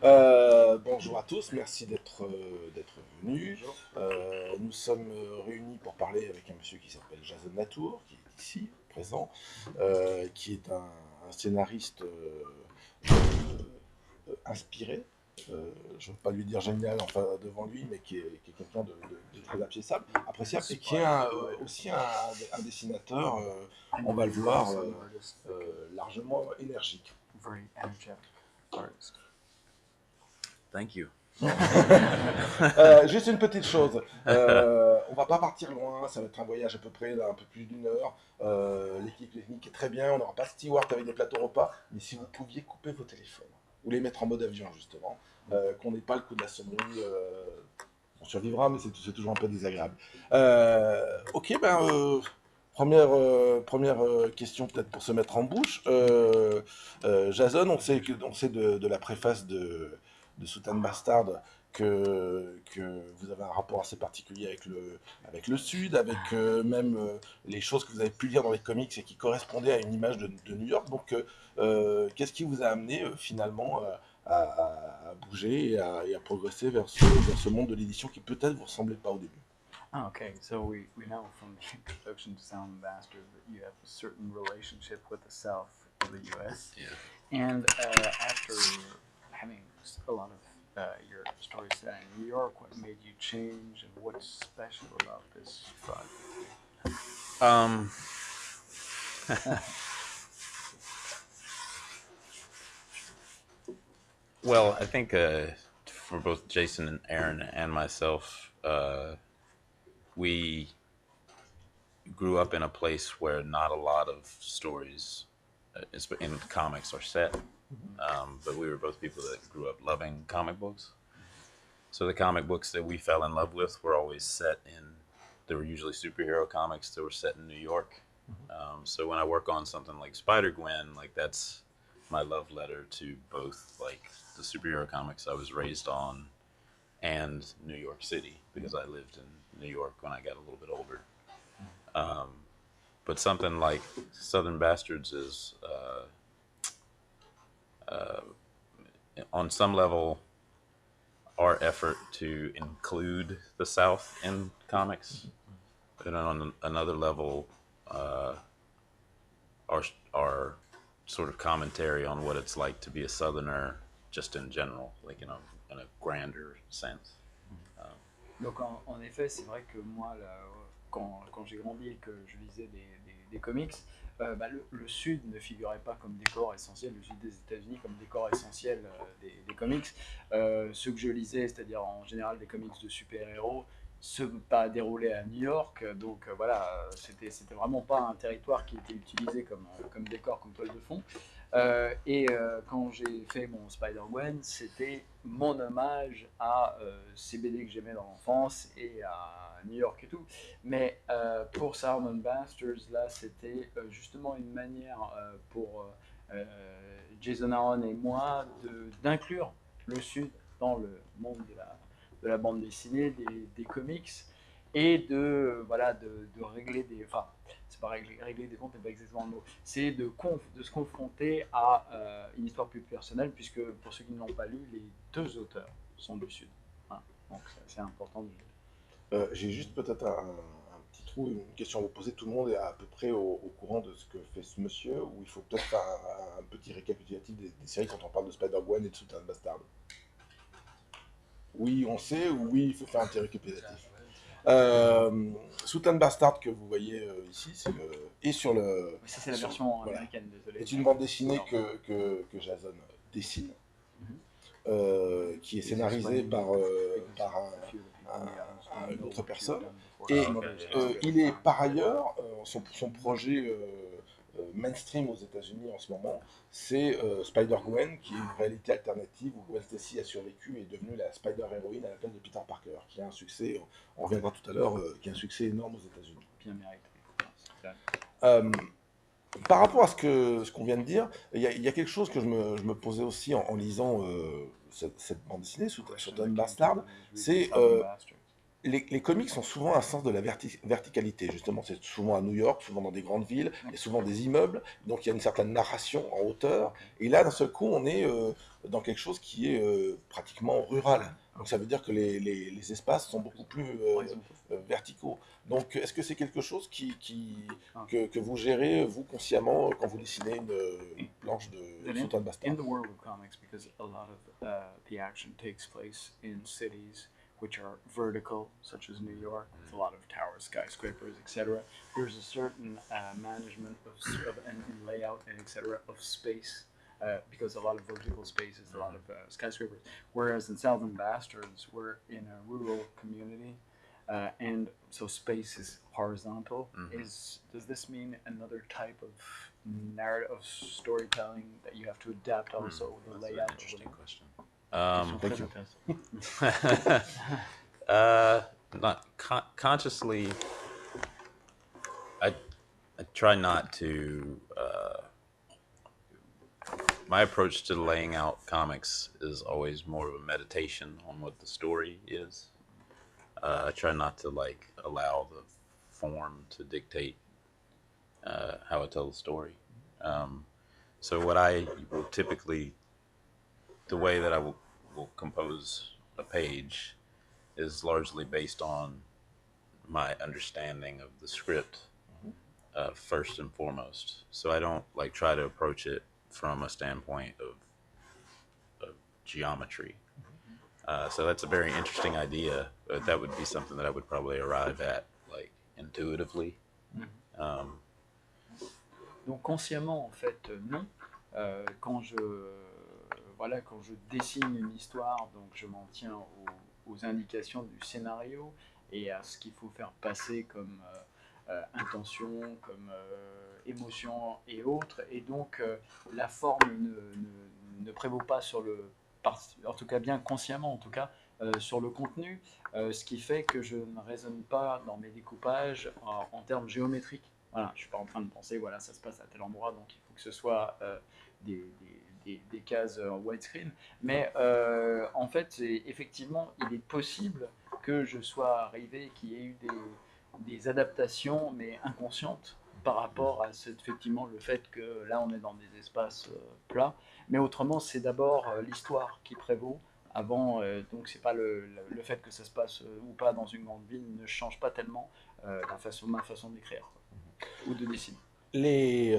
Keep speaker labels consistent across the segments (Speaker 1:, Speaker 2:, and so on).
Speaker 1: Bonjour à tous, merci d'être venus. Nous sommes réunis pour parler avec un monsieur qui s'appelle Jason Latour, qui est ici, présent, qui est un scénariste inspiré. Je ne veux pas lui dire génial enfin, devant lui, mais qui est quelqu'un de très appréciable, et qui est aussi un dessinateur, on va le voir, largement énergique.
Speaker 2: Thank you.
Speaker 1: Juste une petite chose, on va pas partir loin, ça va être un voyage à peu près d'un peu plus d'une heure. L'équipe technique est très bien, on n'aura pas Stewart avec des plateaux repas, mais si vous pouviez couper vos téléphones, ou les mettre en mode avion justement, qu'on n'ait pas le coup de la sonnerie, on survivra, mais c'est toujours un peu désagréable. Ok, première question peut-être pour se mettre en bouche. Jason, on sait de la préface de Sultan Bastard que vous avez un rapport assez particulier avec le Sud, avec même les choses que vous avez pu lire dans les comics et qui correspondaient à une image de New York. Donc, qu'est-ce qui vous a amené finalement à bouger et à progresser vers ce monde de l'édition qui peut-être vous ressemblait pas au début?
Speaker 3: Oh, okay, so we know from the introduction to Sound Bastard that you have a certain relationship with the South of the U.S.
Speaker 2: Yeah.
Speaker 3: And after having a lot of your stories set in New York, what made you change and what's special about this project?
Speaker 2: Well, I think for both Jason and Aaron and myself, we grew up in a place where not a lot of stories in comics are set, but we were both people that grew up loving comic books. So the comic books that we fell in love with were always set in, they were usually superhero comics that were set in New York. So when I work on something like Spider-Gwen, like that's my love letter to both like the superhero comics I was raised on and New York City, because I lived in New York when I got a little bit older. But something like Southern Bastards is on some level our effort to include the South in comics, and on another level our sort of commentary on what it's like to be a Southerner just in general, like in a grander sense.
Speaker 3: Donc en effet, c'est vrai que moi, là, quand j'ai grandi et que je lisais des comics, le Sud ne figurait pas comme décor essentiel, le Sud des États-Unis comme décor essentiel des comics. Ceux que je lisais, c'est-à-dire en général des comics de super-héros, se pas déroulé à New York, donc voilà, c'était vraiment pas un territoire qui était utilisé comme décor, comme toile de fond. Quand j'ai fait mon Spider-Gwen, c'était mon hommage à ces BD que j'aimais dans l'enfance et à New York et tout. Mais pour Sound Bastards, là, c'était justement une manière pour Jason Aaron et moi d'inclure le Sud dans le monde de la bande dessinée, des comics, et de régler des... Enfin, c'est pas régler des comptes, c'est pas exactement le mot. C'est de se confronter à une histoire plus personnelle, puisque pour ceux qui ne l'ont pas lu, les deux auteurs sont du Sud. Voilà. Donc c'est important de le dire.
Speaker 1: J'ai juste peut-être un petit trou, une question à vous poser. Tout le monde est à peu près au courant de ce que fait ce monsieur, ou il faut peut-être faire un petit récapitulatif des séries quand on parle de Spider-Gwen et de Sultan Bastard? Oui, on sait, ou oui, il faut faire un petit récapitulatif. Sultan Bastard que vous voyez ici, et sur le...
Speaker 3: Ça, c'est la version américaine, désolé.
Speaker 1: C'est une bande dessinée que Jason dessine, qui est scénarisée par une autre personne. Et il est par ailleurs, son projet mainstream aux États-Unis en ce moment, c'est Spider-Gwen, qui est une réalité alternative où Gwen Stacy a survécu et est devenue la Spider-Héroïne à la place de Peter Parker, qui a un succès, on reviendra tout à l'heure, qui a un succès énorme aux États-Unis.
Speaker 3: Bien mérité.
Speaker 1: Par rapport à ce qu'on vient de dire, il y a quelque chose que je me posais aussi en lisant cette bande dessinée, Sultan Bastard, c'est les comics ont souvent un sens de la verticalité. Justement, c'est souvent à New York, souvent dans des grandes villes, il y a souvent des immeubles, donc il y a une certaine narration en hauteur. Et là, d'un seul coup, on est dans quelque chose qui est pratiquement rural. Donc ça veut dire que les espaces sont beaucoup plus verticaux. Donc est-ce que c'est quelque chose que vous gérez, vous, consciemment, quand vous dessinez une planche de Sultan Bastard?
Speaker 3: In the world of comics, because a lot of the action takes place in cities which are vertical, such as New York, with a lot of towers, skyscrapers, etc. There's a certain management and layout and etc. of space, because a lot of vertical spaces, a lot of skyscrapers. Whereas in Southern Bastards, we're in a rural community, and so space is horizontal. Does this mean another type of narrative of storytelling that you have to adapt also the
Speaker 2: That's
Speaker 3: layout?
Speaker 2: an interesting question.
Speaker 1: Thank you.
Speaker 2: Not consciously. I try not to. My approach to laying out comics is always more of a meditation on what the story is. I try not to allow the form to dictate how I tell the story. So what I will typically, the way that I will compose a page is largely based on my understanding of the script first and foremost. So I don't try to approach it from a standpoint of geometry. So that's a very interesting idea, but that would be something that I would probably arrive at intuitively.
Speaker 3: Donc consciemment, en fait, non. Quand je dessine une histoire, donc je m'en tiens aux indications du scénario et à ce qu'il faut faire passer comme intention, comme émotion et autres. Et donc la forme ne prévaut pas sur en tout cas bien consciemment en tout cas, sur le contenu, ce qui fait que je ne raisonne pas dans mes découpages en termes géométriques. Voilà, je ne suis pas en train de penser, voilà, ça se passe à tel endroit, donc il faut que ce soit des cases en widescreen. Mais en fait, effectivement, il est possible que je sois arrivé, qu'il y ait eu des adaptations, mais inconscientes, par rapport à effectivement le fait que là, on est dans des espaces plats. Mais autrement, c'est d'abord l'histoire qui prévaut. Avant, donc c'est pas le fait que ça se passe ou pas dans une grande ville ne change pas tellement ma façon d'écrire ou de dessiner.
Speaker 1: Les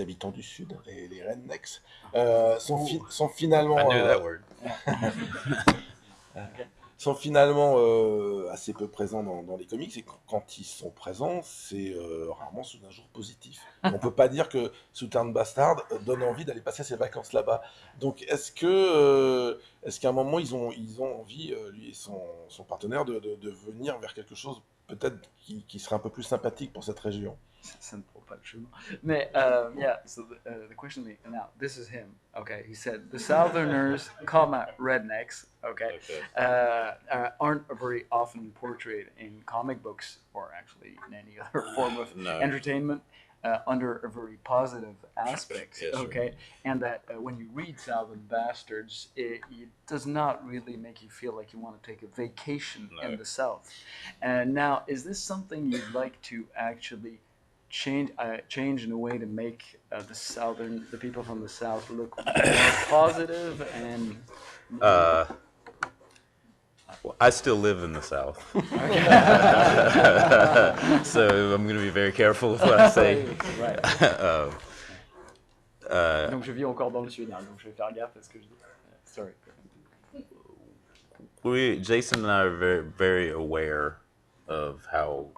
Speaker 1: habitants du Sud, les rednecks, sont finalement...
Speaker 2: I knew that word.
Speaker 3: Okay.
Speaker 1: Sont finalement assez peu présents dans les comics, et quand ils sont présents, c'est rarement sous un jour positif. On ne peut pas dire que Sultan Bastard donne envie d'aller passer ses vacances là-bas. Donc est-ce qu'à un moment ils ont envie, lui et son partenaire, de venir vers quelque chose peut-être qui serait un peu plus sympathique pour cette région?
Speaker 3: Ça ne prend pas le chemin. Mais yeah, so the question is, now this is him. Okay, he said the Southerners, rednecks. Okay, aren't very often portrayed in comic books or actually in any other form of entertainment under a very positive aspect.
Speaker 2: Yes,
Speaker 3: okay, and that when you read Southern Bastards, it does not really make you feel like you want to take a vacation in the South. And now, is this something you'd like to actually change in a way to make the people from the South look more positive and...
Speaker 2: Well, I still live in the South. So I'm going to be very careful with what I say.
Speaker 3: Right. Donc je vis encore dans le Sud, hein, donc je vais faire gaffe à ce que je dis. Sorry.
Speaker 2: Jason and I are very, very aware of how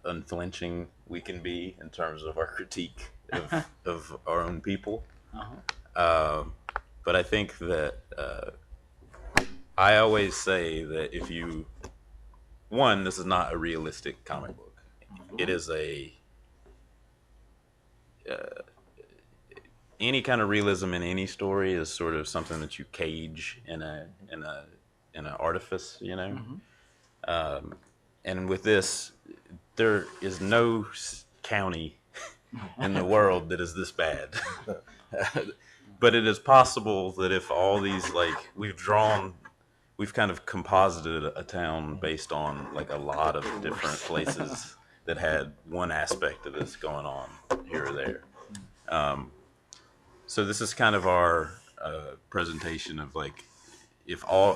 Speaker 2: unflinching we can be in terms of our critique of our own people. But I think that I always say that this is not a realistic comic book. It is any kind of realism in any story is sort of something that you cage in an artifice, you know. And with this, there is no county in the world that is this bad. But it is possible that if all these, we've drawn we've kind of composited a town based on like a lot of different places that had one aspect of this going on here or there. So this is kind of our presentation of like if all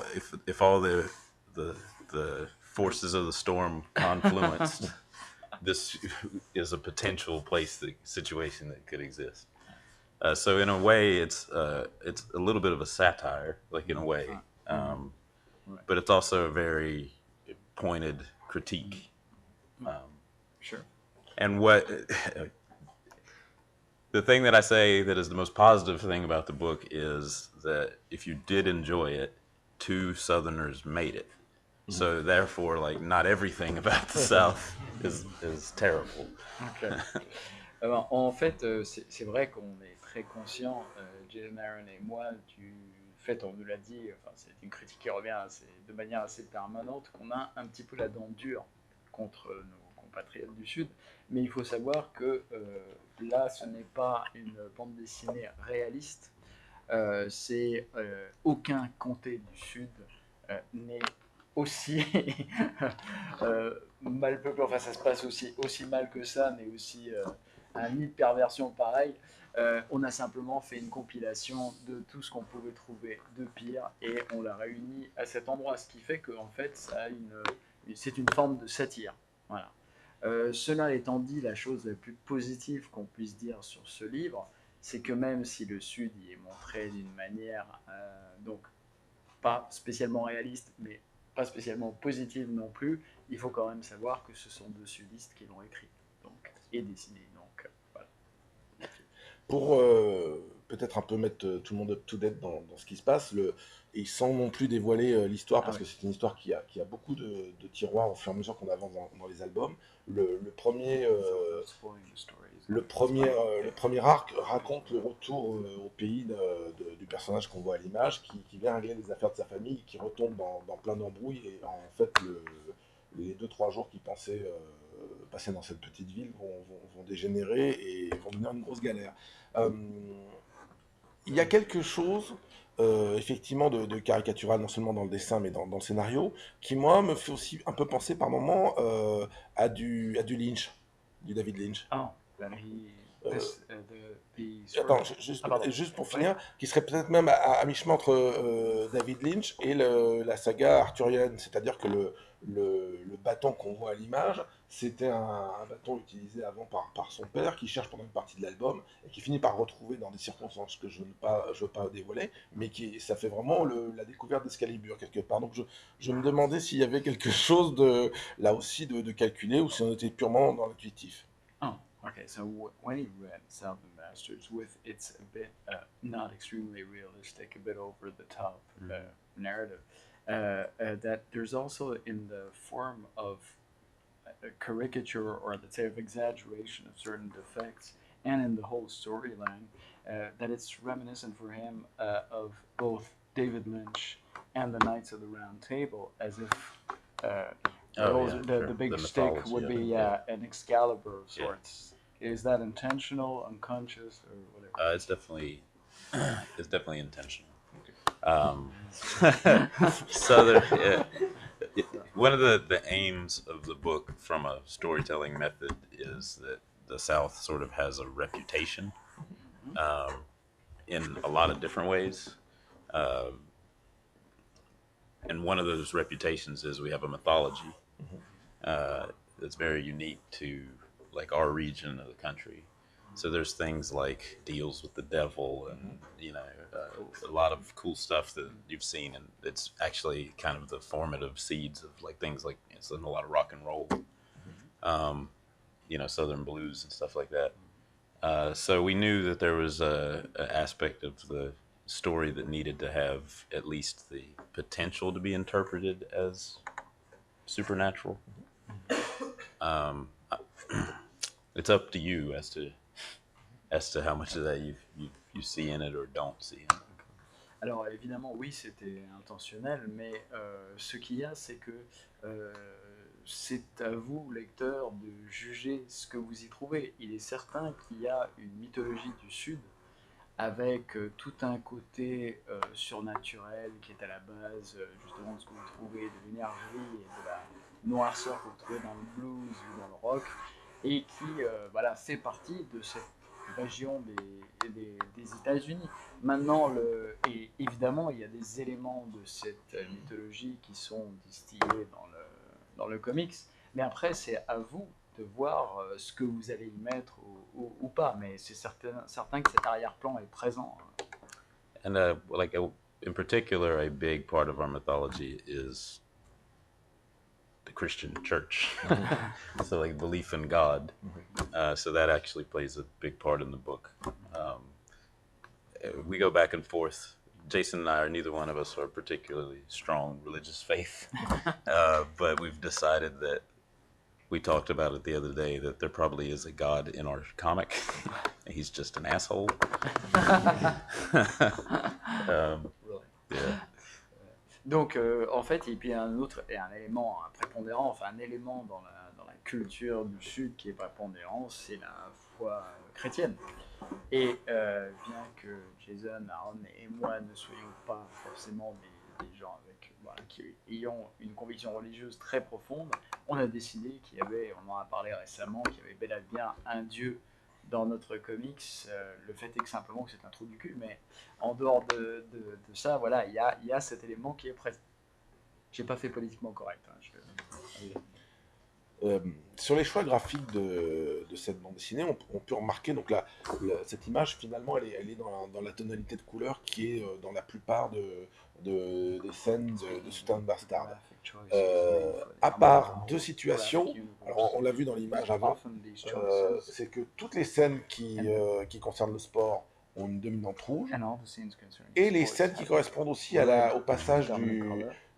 Speaker 2: the forces of the storm confluenced, this is a potential situation that could exist. So in a way, it's a little bit of a satire, like in a way, but it's also a very pointed critique.
Speaker 3: Sure.
Speaker 2: And what the thing that I say that is the most positive thing about the book is that if you did enjoy it, 2 Southerners made it. So therefore, like, not everything about the South is terrible.
Speaker 3: Okay. Alors, en fait, c'est vrai qu'on est très conscient, Jason Aaron et moi, du fait, on nous l'a dit, enfin, c'est une critique qui revient de manière assez permanente, qu'on a un petit peu la dent dure contre nos compatriotes du Sud. Mais il faut savoir que là, ce n'est pas une bande dessinée réaliste. C'est aucun comté du Sud n'est aussi mal peuplé, enfin ça se passe aussi mal que ça, mais aussi un nid de perversion pareil. On a simplement fait une compilation de tout ce qu'on pouvait trouver de pire et on l'a réuni à cet endroit, ce qui fait qu'en fait c'est une forme de satire. Voilà. Cela étant dit, la chose la plus positive qu'on puisse dire sur ce livre, c'est que même si le Sud y est montré d'une manière donc pas spécialement réaliste, mais pas spécialement positive non plus, il faut quand même savoir que ce sont 2 sudistes qui l'ont écrit donc, et dessiné. Donc, voilà.
Speaker 1: Pour peut-être un peu mettre tout le monde up-to-date dans ce qui se passe, et sans non plus dévoiler l'histoire, parce que c'est une histoire qui a beaucoup de tiroirs au fur et à mesure qu'on avance dans les albums. Le premier arc raconte le retour au pays du personnage qu'on voit à l'image, qui vient régler les affaires de sa famille, qui retombe dans plein d'embrouilles, et en fait, les 2-3 jours qu'il pensait passer dans cette petite ville vont dégénérer et vont devenir une grosse galère. Il y a quelque chose, effectivement, de caricatural, non seulement dans le dessin, mais dans le scénario, qui, moi, me fait aussi un peu penser par moments à du Lynch, du David Lynch.
Speaker 3: Oh, then
Speaker 1: Attends, juste pour finir, qui serait peut-être même à mi-chemin entre David Lynch et la saga arthurienne, c'est-à-dire que le bâton qu'on voit à l'image, c'était un bâton utilisé avant par son père, qui cherche pendant une partie de l'album, et qui finit par retrouver dans des circonstances que je ne veux pas dévoiler, mais ça fait vraiment la découverte d'Excalibur quelque part. Donc je me demandais s'il y avait quelque chose là aussi de calculé, ou si on était purement dans l'intuitif.
Speaker 3: Oh, okay. So when he read Southern Masters, with its a bit not extremely realistic, a bit over the top narrative, that there's also in the form of a caricature or let's say of exaggeration of certain defects, and in the whole storyline, that it's reminiscent for him of both David Lynch and the Knights of the Round Table, as if the big stick would be an Excalibur of sorts. Is that intentional, unconscious, or whatever?
Speaker 2: It's definitely intentional. One of the aims of the book from a storytelling method is that the South sort of has a reputation in a lot of different ways. And one of those reputations is we have a mythology that's very unique to like our region of the country. So there's things like deals with the devil and, a lot of cool stuff that you've seen. And it's actually kind of the formative seeds of like things like it's in a lot of rock and roll, Southern blues and stuff like that. So we knew that there was an aspect of the story that needed to have at least the potential to be interpreted as supernatural. It's up to you as to how much of that you see in it or don't see in it.
Speaker 3: Alors évidemment oui, c'était intentionnel, mais ce qu'il y a, c'est que c'est à vous, lecteurs, de juger ce que vous y trouvez. Il est certain qu'il y a une mythologie du Sud avec tout un côté surnaturel qui est à la base justement de ce que vous trouvez de l'énergie et de la noirceur que vous trouvez dans le blues ou dans le rock, et qui voilà, fait partie de cette région des États-Unis. Maintenant, et évidemment, il y a des éléments de cette mythologie qui sont distillés dans le comics, mais après, c'est à vous de voir ce que vous allez y mettre ou pas, mais c'est certain que cet arrière-plan est présent.
Speaker 2: And in particular, a big part of our mythology is the Christian church. So like belief in God. So that actually plays a big part in the book. We go back and forth. Jason and I are, neither one of us are particularly strong religious faith, but we've decided that, we talked about it the other day, that there probably is a God in our comic. He's just an asshole. Yeah.
Speaker 3: Donc, en fait, et puis un élément prépondérant, enfin un élément dans la culture du Sud qui est prépondérant, c'est la foi chrétienne. Et bien que Jason, Aaron et moi ne soyons pas forcément des gens qui ayant une conviction religieuse très profonde, on a décidé qu'il y avait, on en a parlé récemment, qu'il y avait bel et bien un dieu dans notre comics. Le fait est que simplement que c'est un trou du cul, mais en dehors de ça, voilà, il y a cet élément qui est présent. J'ai pas fait politiquement correct.
Speaker 1: Sur les choix graphiques de cette bande dessinée, on peut remarquer donc cette image finalement elle est dans la tonalité de couleur qui est dans la plupart des scènes de Sultan Bastard. À part deux situations, alors on l'a vu dans l'image avant, c'est que toutes les scènes qui concernent le sport ont une dominante rouge, et les scènes qui correspondent aussi au passage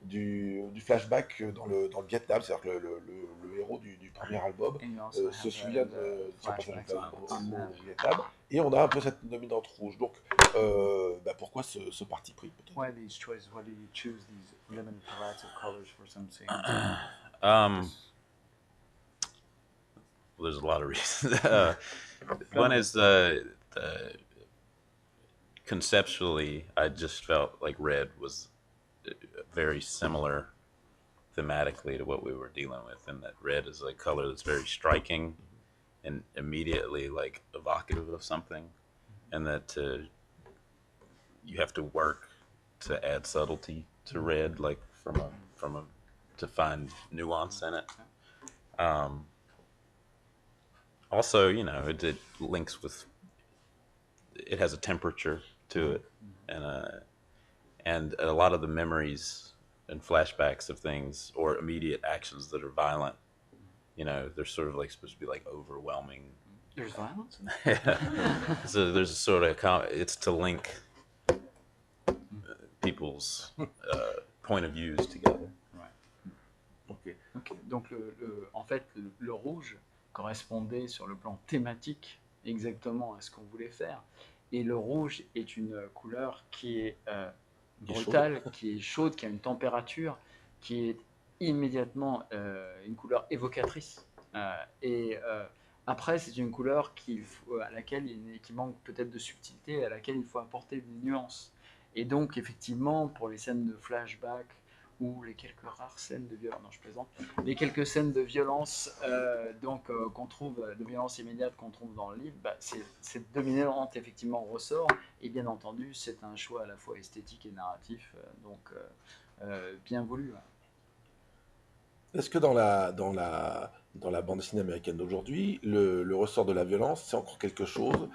Speaker 1: du flashback dans le Vietnam, c'est-à-dire que le héros du premier album se souvient de son passage au Vietnam, et on a un peu cette dominante rouge. Donc, pourquoi ce parti pris peut-être?
Speaker 3: Why these choices? Why do you choose these limited palettes of colors for some scenes?
Speaker 2: There's a lot of reasons. One is conceptually, I just felt like red was very similar thematically to what we were dealing with, and that red is a color that's very striking and immediately like evocative of something, and that you have to work to add subtlety to red, like to find nuance in it. Also, you know, it links with, it has a temperature to it, and a lot of the memories and flashbacks of things or immediate actions that are violent, you know, they're sort of like supposed to be like overwhelming.
Speaker 3: There's violence?
Speaker 2: So there's a sort of, it's to link people's point of views together.
Speaker 3: Ouais. Okay. Donc en fait, le rouge correspondait sur le plan thématique exactement à ce qu'on voulait faire. Et le rouge est une couleur qui est brutale, qui est chaude, qui a une température, qui est immédiatement une couleur évocatrice. Après, c'est une couleur qui manque peut-être de subtilité, à laquelle il faut apporter des nuances. Et donc, effectivement, pour les scènes de flashback ou les quelques rares scènes de violence, non, je plaisante, les quelques scènes de violence qu'on trouve, de violence immédiate qu'on trouve dans le livre, cette dominante effectivement ressort, et bien entendu, c'est un choix à la fois esthétique et narratif, bien voulu.
Speaker 1: Est-ce que dans la bande dessinée américaine d'aujourd'hui, le ressort de la violence, c'est encore quelque chose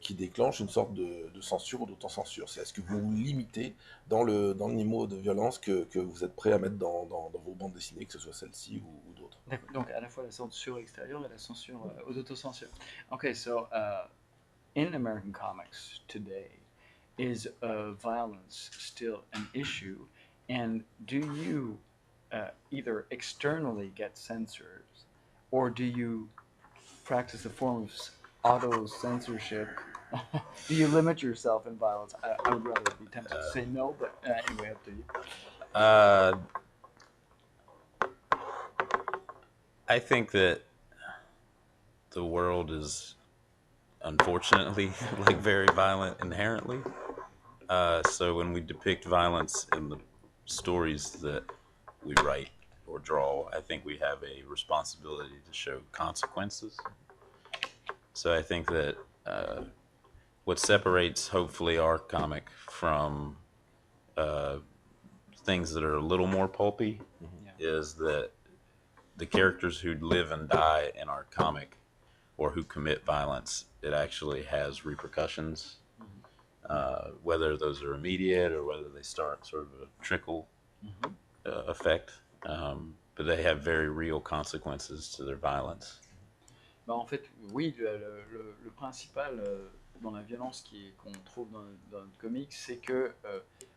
Speaker 1: qui déclenche une sorte de censure ou d'autocensure? Est-ce que vous vous limitez dans le niveau de violence que vous êtes prêt à mettre dans vos bandes dessinées, que ce soit celle-ci ou d'autres?
Speaker 3: Donc à la fois la censure extérieure et la censure aux autocensures. Okay, so in American comics today, is violence still an issue? And do you either externally get censored, or do you practice a form of auto-censorship? Do you limit yourself in violence? I would rather be tempted to say no, but anyway, up to you.
Speaker 2: I think that the world is unfortunately, like very violent inherently. So when we depict violence in the stories that we write or draw, I think we have a responsibility to show consequences. So I think that what separates, hopefully, our comic from things that are a little more pulpy is that the characters who live and die in our comic or who commit violence, it actually has repercussions, whether those are immediate or whether they start sort of a trickle effect, but they have very real consequences to their violence.
Speaker 3: Bah, en fait, oui, le principal dans la violence qu'on trouve dans notre comics, c'est que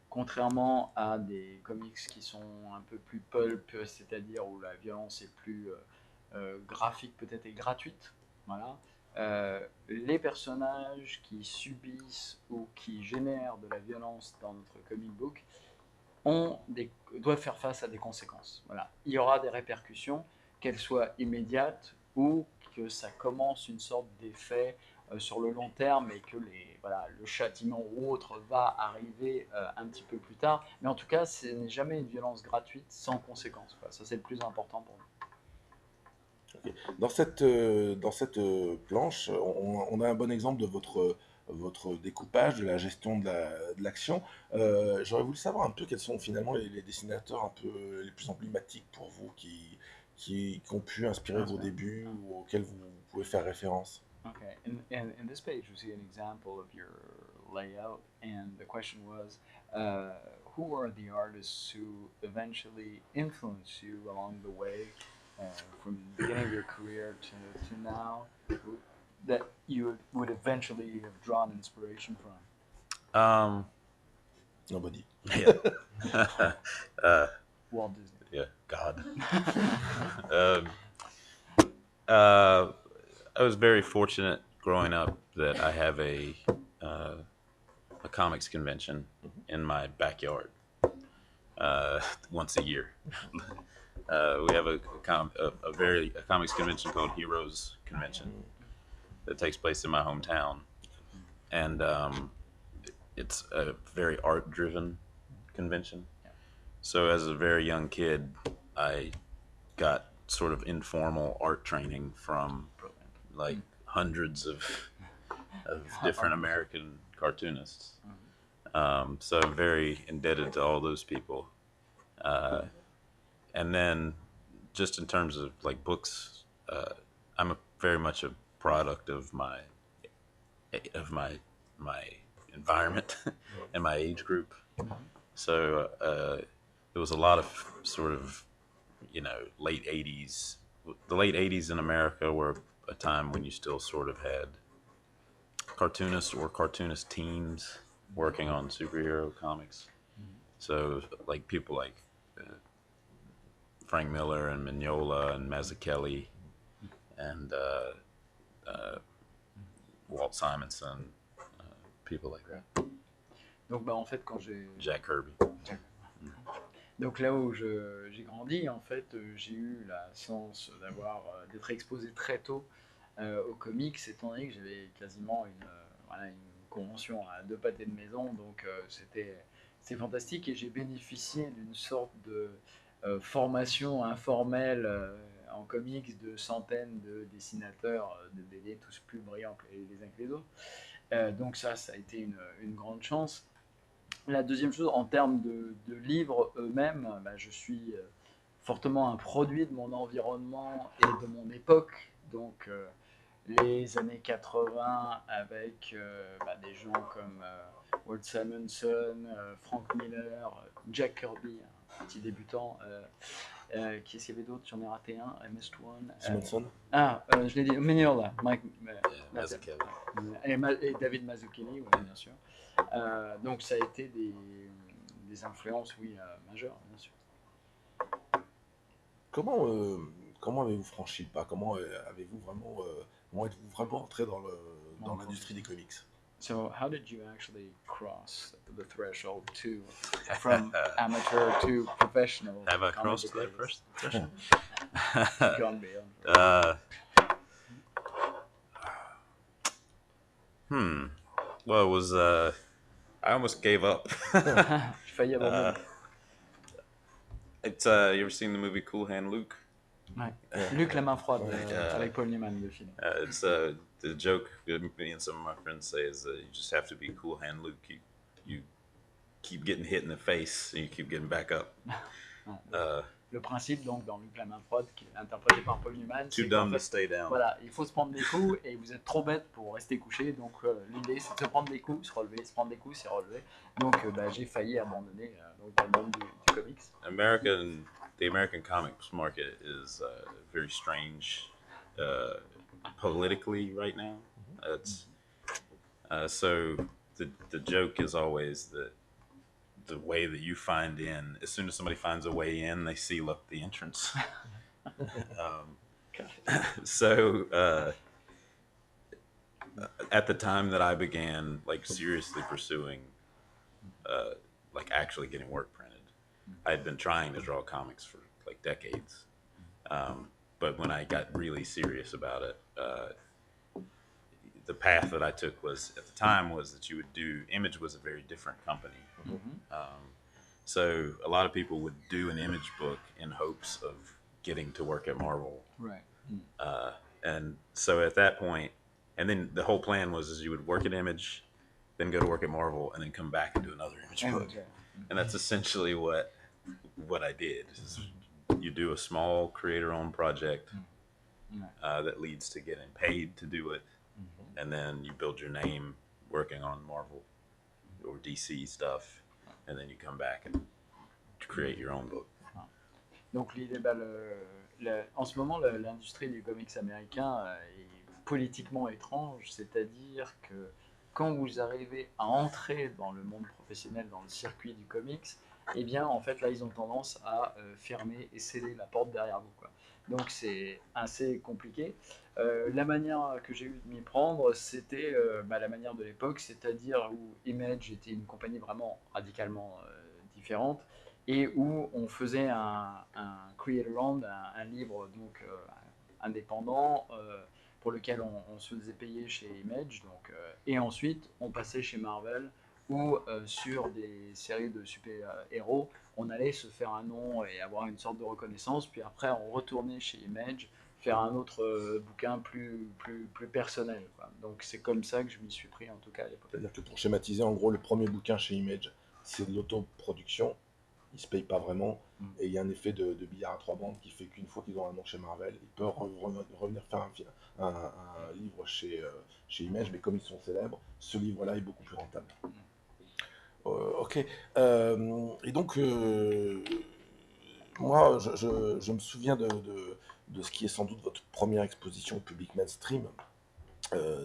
Speaker 3: contrairement à des comics qui sont un peu plus pulp, c'est-à-dire où la violence est plus graphique peut-être et gratuite, voilà, les personnages qui subissent ou qui génèrent de la violence dans notre comic book doivent faire face à des conséquences. Voilà. Il y aura des répercussions, qu'elles soient immédiates ou que ça commence une sorte d'effet sur le long terme et que le châtiment ou autre va arriver un petit peu plus tard. Mais en tout cas, ce n'est jamais une violence gratuite sans conséquence. Quoi. Ça, c'est le plus important pour nous.
Speaker 1: Okay. Dans cette planche, on a un bon exemple de votre découpage, de la gestion de l'action. J'aurais voulu savoir un peu quels sont finalement les dessinateurs un peu les plus emblématiques pour vous qui ont pu inspirer vos débuts ou auxquels vous pouvez faire référence.
Speaker 3: Okay, in this page we see an example of your layout, and the question was, who are the artists who eventually influenced you along the way, from the beginning of your career to now, that you would eventually have drawn inspiration from?
Speaker 1: Nobody.
Speaker 2: Yeah.
Speaker 3: Walt Disney.
Speaker 2: Yeah, God. I was very fortunate growing up that I have a comics convention in my backyard once a year. We have a comics convention called Heroes Convention that takes place in my hometown, and it's a very art-driven convention. So as a very young kid, I got sort of informal art training from like hundreds of different American cartoonists. So I'm very indebted to all those people. And then just in terms of like books, I'm very much a product of my environment and my age group. So there was a lot of sort of, late 80s. The late 80s in America were a time when you still sort of had cartoonists or cartoonist teams working on superhero comics. So like people like Frank Miller and Mignola and Mazzucchelli and Walt Simonson, people like that.
Speaker 3: Donc bah, en fait quand j'ai...
Speaker 2: Jack Kirby.
Speaker 3: Donc là où j'ai grandi, en fait, j'ai eu la chance d'être exposé très tôt aux comics, étant donné que j'avais quasiment une convention à 2 pâtés de maison, donc c'était fantastique et j'ai bénéficié d'une sorte de formation informelle en comics de centaines de dessinateurs de BD, tous plus brillants les uns que les autres. Donc ça a été une grande chance. La deuxième chose, en termes de livres eux-mêmes, bah, je suis fortement un produit de mon environnement et de mon époque. Donc les années 80 avec des gens comme Walt Simonson, Frank Miller, Jack Kirby, un petit débutant. Qui est-ce qu'il y avait d'autre? J'en ai raté un, I missed one.
Speaker 1: Simonson.
Speaker 3: Je l'ai dit, Mignola,
Speaker 2: Mazzucchelli.
Speaker 3: Et David Mazzucchelli, oui, bien sûr. Donc ça a été des influences, oui, majeures, bien sûr.
Speaker 1: Comment avez-vous franchi le pas? Comment êtes-vous vraiment entré dans l'industrie des comics?
Speaker 3: So how did you actually cross the threshold from amateur to professional?
Speaker 2: Have I crossed that first threshold?
Speaker 3: Gone beyond.
Speaker 2: Well, it was, I almost gave up.
Speaker 3: J'ai failli abandonner.
Speaker 2: You ever seen the movie Cool Hand Luke?
Speaker 3: Ouais. Luc la main froide,
Speaker 2: Ouais.
Speaker 3: avec Paul Newman, le film.
Speaker 2: It's the joke me and some of my friends say is you just have to be Cool Hand Luke. You keep getting hit in the face and you keep getting back up.
Speaker 3: Le principe, donc, dans Luc la main froide, qui est interprété par Paul Newman,
Speaker 2: Too
Speaker 3: c'est
Speaker 2: dumb
Speaker 3: qu'en
Speaker 2: to
Speaker 3: fait,
Speaker 2: stay down.
Speaker 3: voilà, il faut se prendre des coups et vous êtes trop bête pour rester couché. Donc l'idée, c'est de se prendre des coups, se relever, se prendre des coups, se relever. Donc j'ai failli abandonner donc, dans le monde du comics.
Speaker 2: The American comics market is very strange politically right now. It's so the joke is always that the way that you find in, as soon as somebody finds a way in, they seal up the entrance. So at the time that I began like seriously pursuing like actually getting work printed, I had been trying to draw comics for like decades. But when I got really serious about it, the path that I took was at the time was that you would do Image was a very different company. So a lot of people would do an Image book in hopes of getting to work at Marvel.
Speaker 3: Right.
Speaker 2: And so at that point, and then the whole plan was is you would work at Image, then go to work at Marvel, and then come back and do another Image book. And that's essentially what I did. You do a small creator-owned project that leads to getting paid to do it, and then you build your name working on Marvel or DC stuff, and then you come back and create your own book.
Speaker 3: Donc l'idée, en ce moment, l'industrie du comics américain est politiquement étrange, c'est-à-dire que quand vous arrivez à entrer dans le monde professionnel, dans le circuit du comics, eh bien, en fait, là, ils ont tendance à fermer et sceller la porte derrière vous, quoi. Donc, c'est assez compliqué. La manière que j'ai eu de m'y prendre, c'était la manière de l'époque, c'est-à-dire où Image était une compagnie vraiment radicalement différente et où on faisait un creator-owned, un livre donc indépendant pour lequel on se faisait payer chez Image, donc, et ensuite on passait chez Marvel où sur des séries de super-héros, on allait se faire un nom et avoir une sorte de reconnaissance, puis après on retournait chez Image, faire un autre bouquin plus personnel, quoi. Donc c'est comme ça que je m'y suis pris en tout cas à l'époque.
Speaker 1: C'est-à-dire que pour schématiser, en gros, le premier bouquin chez Image, c'est de l'autoproduction, ils se payent pas vraiment, et il y a un effet de billard à trois bandes qui fait qu'une fois qu'ils ont un nom chez Marvel, ils peuvent revenir faire un livre chez Image, mais comme ils sont célèbres, ce livre-là est beaucoup plus rentable. Ok. Et donc, moi, je me souviens de ce qui est sans doute votre première exposition au public mainstream,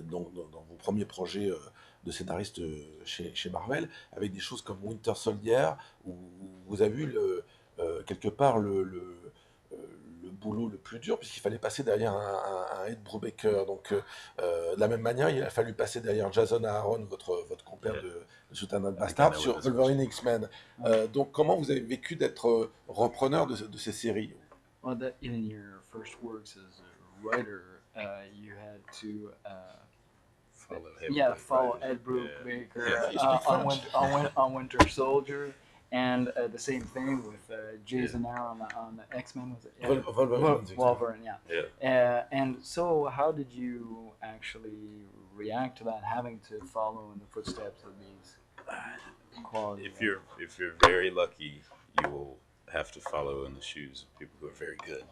Speaker 1: donc dans vos premiers projets de scénariste chez Marvel, avec des choses comme Winter Soldier, où vous avez eu quelque part le boulot le plus dur, puisqu'il fallait passer derrière un Ed Brubaker. Donc, de la même manière, il a fallu passer derrière Jason Aaron, votre compère de Southern Bastard, sur Wolverine X-Men. Donc, comment vous avez vécu d'être repreneur de ces séries?
Speaker 3: Well, that in your first works as a writer, you had to follow Ed Brubaker on Winter Soldier. And the same thing with Jason Aaron on X-Men. Was it? Wolverine, yeah. And so, how did you actually react to that, having to follow in the footsteps of these quality?
Speaker 2: If you're very lucky, you will have to follow in the shoes of people who are very good.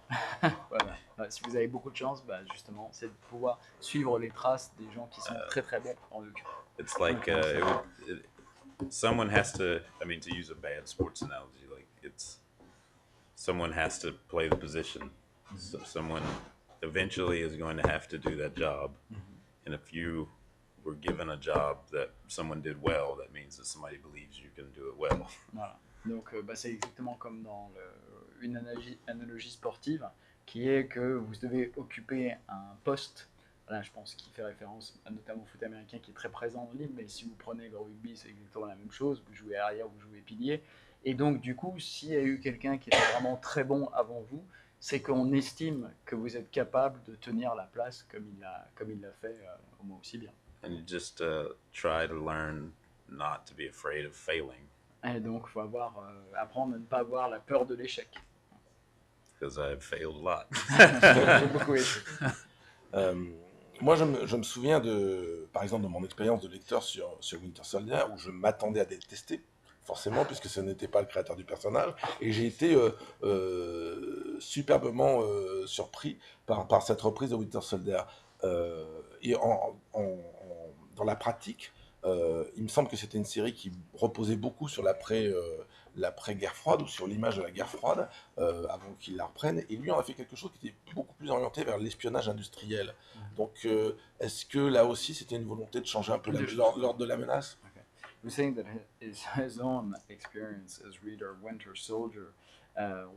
Speaker 3: Voilà. Si vous avez beaucoup de chance, justement, c'est de pouvoir suivre les traces des gens qui sont très très bons en l'occurrence.
Speaker 2: It's like someone has to, I mean, to use a bad sports analogy, like someone has to play the position. So someone eventually is going to have to do that job. And if you were given a job that someone did well, that means that somebody believes you can do it well.
Speaker 3: Voilà. Donc c'est exactement comme dans une analogie sportive, qui est que vous devez occuper un poste. Là, je pense qu'il fait référence notamment au foot américain qui est très présent dans le livre, mais si vous prenez le rugby, c'est exactement la même chose, vous jouez arrière, vous jouez pilier, et donc du coup, s'il y a eu quelqu'un qui était vraiment très bon avant vous, c'est qu'on estime que vous êtes capable de tenir la place comme il l'a fait au moins aussi bien.
Speaker 2: And you just try to learn not to be afraid of failing.
Speaker 3: Et donc, il faut apprendre à ne pas avoir la peur de l'échec.
Speaker 2: Because I've failed a lot.
Speaker 3: J'ai beaucoup échoué.
Speaker 1: Moi, je me souviens par exemple, de mon expérience de lecteur sur Winter Soldier, où je m'attendais à détester, forcément, puisque ce n'était pas le créateur du personnage, et j'ai été superbement surpris par cette reprise de Winter Soldier. Et dans la pratique, il me semble que c'était une série qui reposait beaucoup sur l'après-guerre froide, ou sur l'image de la guerre froide, avant qu'il la reprenne. Et lui, on a fait quelque chose qui était beaucoup plus orienté vers l'espionnage industriel. Donc, est-ce que là aussi, c'était une volonté de changer un peu l'ordre de la menace?
Speaker 3: Okay. You're saying that his own experience as reader of Winter Soldier,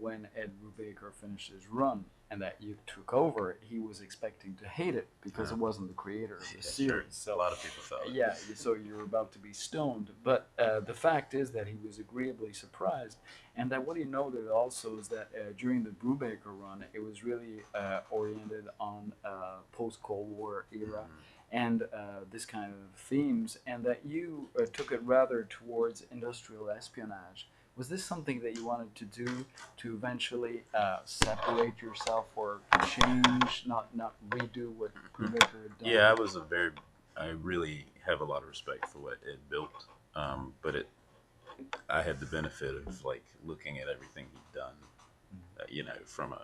Speaker 3: when Ed Brubaker finished his run and that you took over, he was expecting to hate it because it wasn't the creator of the series.
Speaker 2: So a lot of people felt it.
Speaker 3: Yeah, so you're about to be stoned. But the fact is that he was agreeably surprised. And that what he noted also is that during the Brubaker run, it was really oriented on post-Cold War era. And this kind of themes, and that you took it rather towards industrial espionage. Was this something that you wanted to do to eventually separate yourself or change, not redo what Brubaker had done?
Speaker 2: Yeah, I really have a lot of respect for what Ed built, but I had the benefit of like looking at everything he'd done, you know, from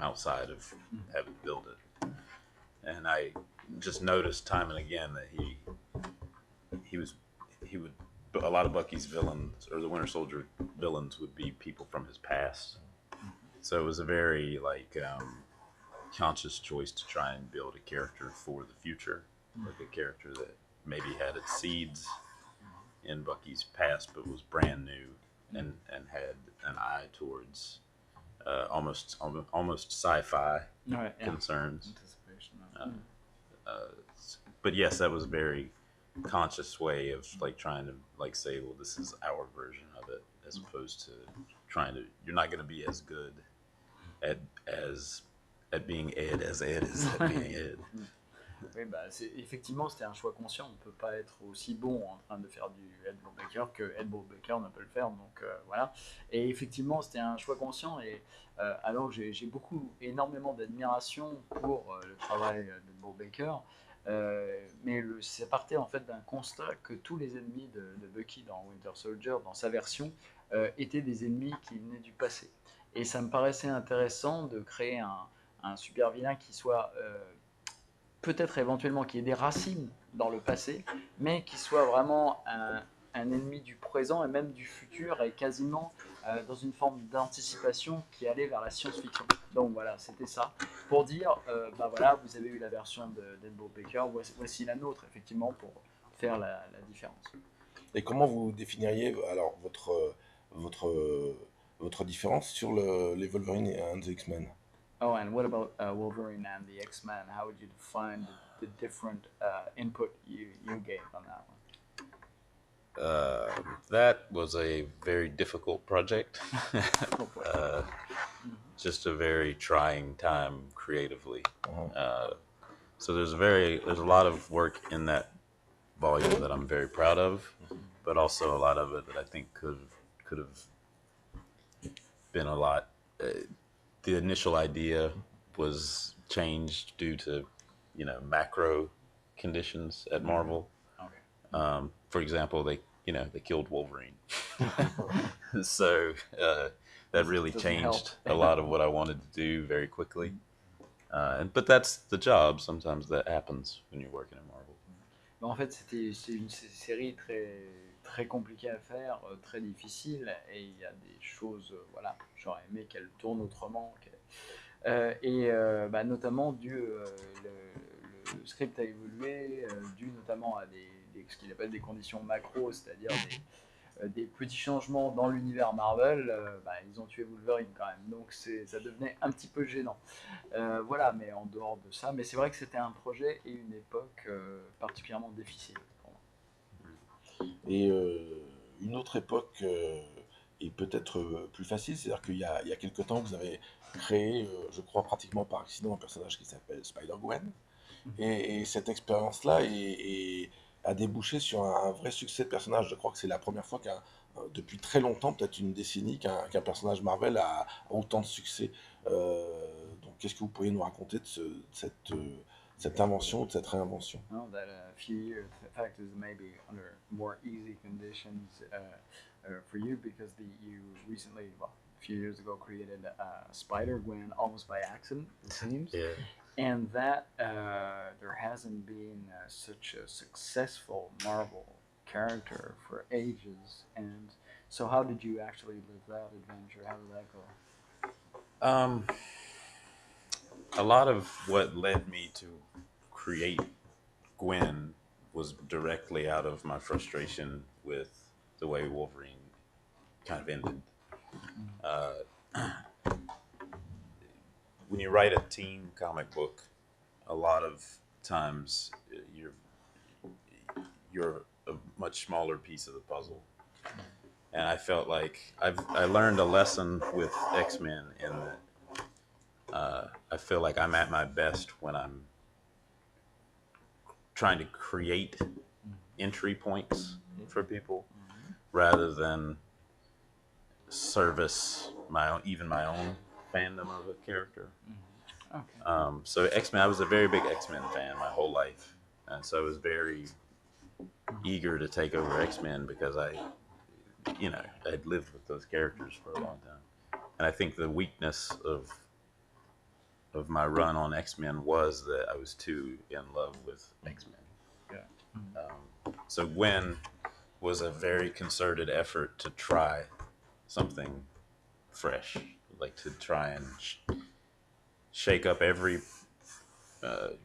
Speaker 2: outside of having built it, and I just noticed time and again that he would a lot of Bucky's villains, or the Winter Soldier villains, would be people from his past. So it was a very conscious choice to try and build a character for the future, like a character that maybe had its seeds in Bucky's past, but was brand new and had an eye towards almost sci-fi concerns. But yes, that was a very conscious way of like trying to like say, well, this is our version of it, as opposed to you're not going to be as good at being Ed as Ed is at being Ed.
Speaker 3: Oui, effectivement, c'était un choix conscient. On ne peut pas être aussi bon en train de faire du Ed Brubaker que Ed Brubaker ne peut le faire. Donc voilà. Et effectivement, c'était un choix conscient. Et alors, j'ai énormément d'admiration pour le travail d'Ed Brubaker. Mais ça partait en fait d'un constat que tous les ennemis de Bucky dans Winter Soldier, dans sa version, étaient des ennemis qui venaient du passé. Et ça me paraissait intéressant de créer un super vilain qui soit peut-être éventuellement qui ait des racines dans le passé, mais qui soit vraiment un ennemi du présent et même du futur, et quasiment dans une forme d'anticipation qui allait vers la science-fiction. Donc voilà, c'était ça. Pour dire, voilà, vous avez eu la version d'Ed Brubaker, voici la nôtre, effectivement, pour faire la différence.
Speaker 1: Et comment vous définiriez alors votre différence sur les Wolverine and the X-Men?
Speaker 3: Oh, and what about Wolverine and the X-Men? How would you define the different input you gave on that one?
Speaker 2: That was a very difficult project. Just a very trying time creatively. So there's a lot of work in that volume that I'm very proud of, but also a lot of it that I think could have been a lot. The initial idea was changed due to, macro conditions at Marvel.
Speaker 3: Okay.
Speaker 2: For example, they killed Wolverine. So that really changed a lot of what I wanted to do very quickly. But that's the job. Sometimes that happens when you're working at Marvel.
Speaker 3: En fait, c'est une série très, très compliquée à faire, très difficile, et il y a des choses, j'aurais aimé qu'elle tourne autrement. Notamment le script a évolué, dû notamment à ce qu'il appelle des conditions macro, c'est-à-dire des petits changements dans l'univers Marvel. Ils ont tué Wolverine quand même, donc ça devenait un petit peu gênant. Mais en dehors de ça, mais c'est vrai que c'était un projet et une époque particulièrement difficile pour moi.
Speaker 1: Et une autre époque est peut-être plus facile, c'est-à-dire qu'il y a quelque temps, vous avez créé, je crois pratiquement par accident, un personnage qui s'appelle Spider-Gwen, Et cette expérience-là a débouché sur un vrai succès de personnage. Je crois que c'est la première fois depuis très longtemps, peut-être une décennie, qu'un personnage Marvel a autant de succès. Donc, qu'est-ce que vous pourriez nous raconter de cette invention, de cette réinvention?
Speaker 3: Well, that a few years, the fact is maybe under more easy conditions for you because you recently, well, a few years ago, created Spider-Gwen almost by accident, it seems.
Speaker 2: Yeah.
Speaker 3: And that there hasn't been such a successful Marvel character for ages. And so, how did you actually live that adventure? How did that go?
Speaker 2: A lot of what led me to create Gwen was directly out of my frustration with the way Wolverine kind of ended. When you write a team comic book, a lot of times you're a much smaller piece of the puzzle. And I felt like I learned a lesson with X-Men in that I feel like I'm at my best when I'm trying to create entry points for people rather than service even my own fandom of a character.
Speaker 3: Okay.
Speaker 2: So X-Men, I was a very big X-Men fan my whole life, and so I was very eager to take over X-Men because I'd lived with those characters for a long time, and I think the weakness of my run on X-Men was that I was too in love with X-Men.
Speaker 3: Yeah.
Speaker 2: So Gwen was a very concerted effort to try something fresh, like to try and shake up every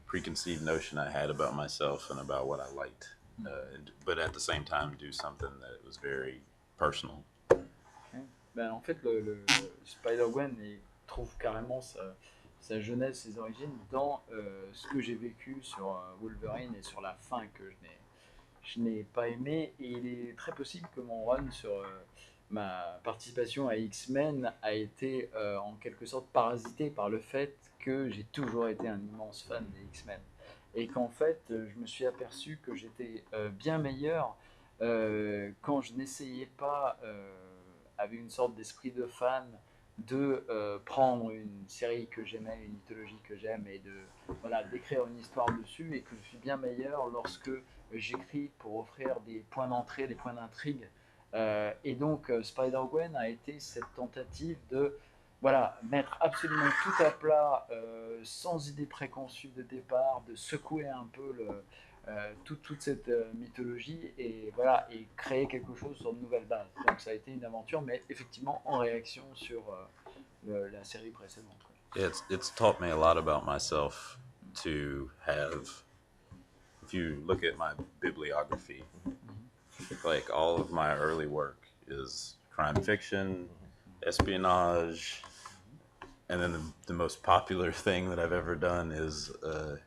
Speaker 2: preconceived notion I had about myself and about what I liked, but at the same time do something that was very personal.
Speaker 3: Okay. Ben, en fait, le Spider-Gwen trouve carrément sa jeunesse, ses origines dans ce que j'ai vécu sur Wolverine et sur la fin que je n'ai pas aimé. Et il est très possible que mon run sur ma participation à X-Men a été en quelque sorte parasité par le fait que j'ai toujours été un immense fan des X-Men. Et qu'en fait, je me suis aperçu que j'étais bien meilleur quand je n'essayais pas, avec une sorte d'esprit de fan, de prendre une série que j'aimais, une mythologie que j'aime et d'écrire une histoire dessus, et que je suis bien meilleur lorsque j'écris pour offrir des points d'entrée, des points d'intrigue. Et donc Spider-Gwen a été cette tentative de mettre absolument tout à plat, sans idée préconçue de départ, de secouer un peu toute cette mythologie et créer quelque chose sur de nouvelles bases. Donc ça a été une aventure, mais effectivement en réaction sur la série précédente.
Speaker 2: It's taught me a lot about myself to have, if you look at my bibliography, like all of my early work is crime fiction, espionage, and then the most popular thing that I've ever done is a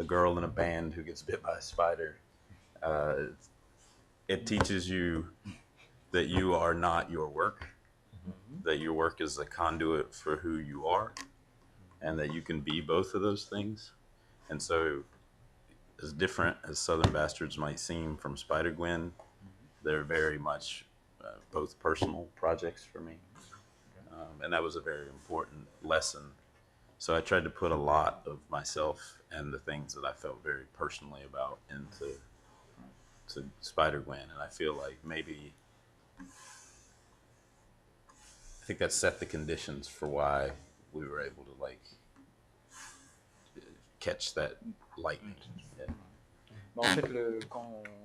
Speaker 2: girl in a band who gets bit by a spider. It teaches you that you are not your work, that your work is a conduit for who you are, and that you can be both of those things. And so, as different as Southern Bastards might seem from Spider-Gwen, they're very much both personal projects for me. And that was a very important lesson. So I tried to put a lot of myself and the things that I felt very personally about into Spider-Gwen. And I feel like maybe, I think that set the conditions for why we were able to catch that lightning. Yeah.
Speaker 3: En fait,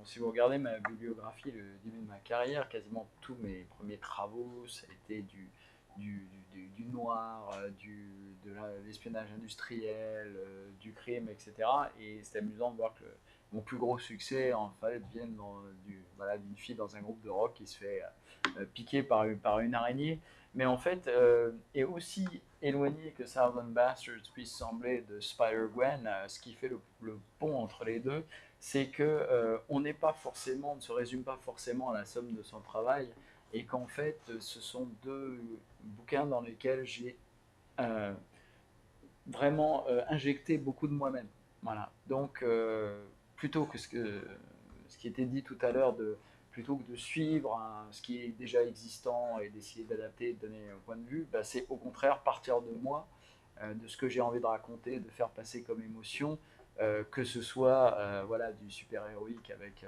Speaker 3: si vous regardez ma bibliographie, le début de ma carrière, quasiment tous mes premiers travaux, ça a été du noir, de l'espionnage industriel, du crime, etc. Et c'est amusant de voir que mon plus gros succès, en fait, vient d'une fille dans un groupe de rock qui se fait piquer par une araignée. Mais en fait, est aussi éloigné que Southern Bastards puisse sembler de Spider-Gwen, ce qui fait le pont entre les deux, c'est que on ne se résume pas forcément à la somme de son travail, et qu'en fait, ce sont deux bouquins dans lesquels j'ai vraiment injecté beaucoup de moi-même. Voilà. Donc, plutôt que ce qui était dit tout à l'heure, plutôt que de suivre ce qui est déjà existant et d'essayer d'adapter, de donner un point de vue, bah, c'est au contraire partir de moi, de ce que j'ai envie de raconter, de faire passer comme émotion, que ce soit voilà, du super-héroïque avec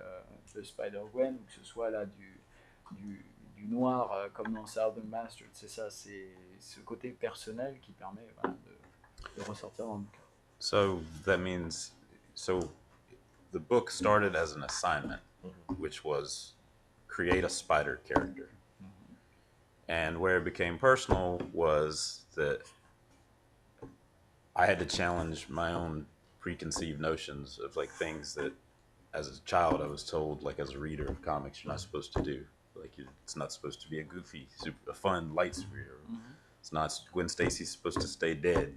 Speaker 3: le Spider-Gwen, ou que ce soit là, du noir comme dans Southern Master. C'est ça, c'est ce côté personnel qui permet voilà, de ressortir dans le bouquin.
Speaker 2: So that means, so the book started as an assignment, which was create a spider character. And where it became personal was that I had to challenge my own preconceived notions of like things that as a child I was told, like as a reader of comics, you're not supposed to do. Like it's not supposed to be a goofy, a fun, light superhero. It's not, Gwen Stacy's supposed to stay dead.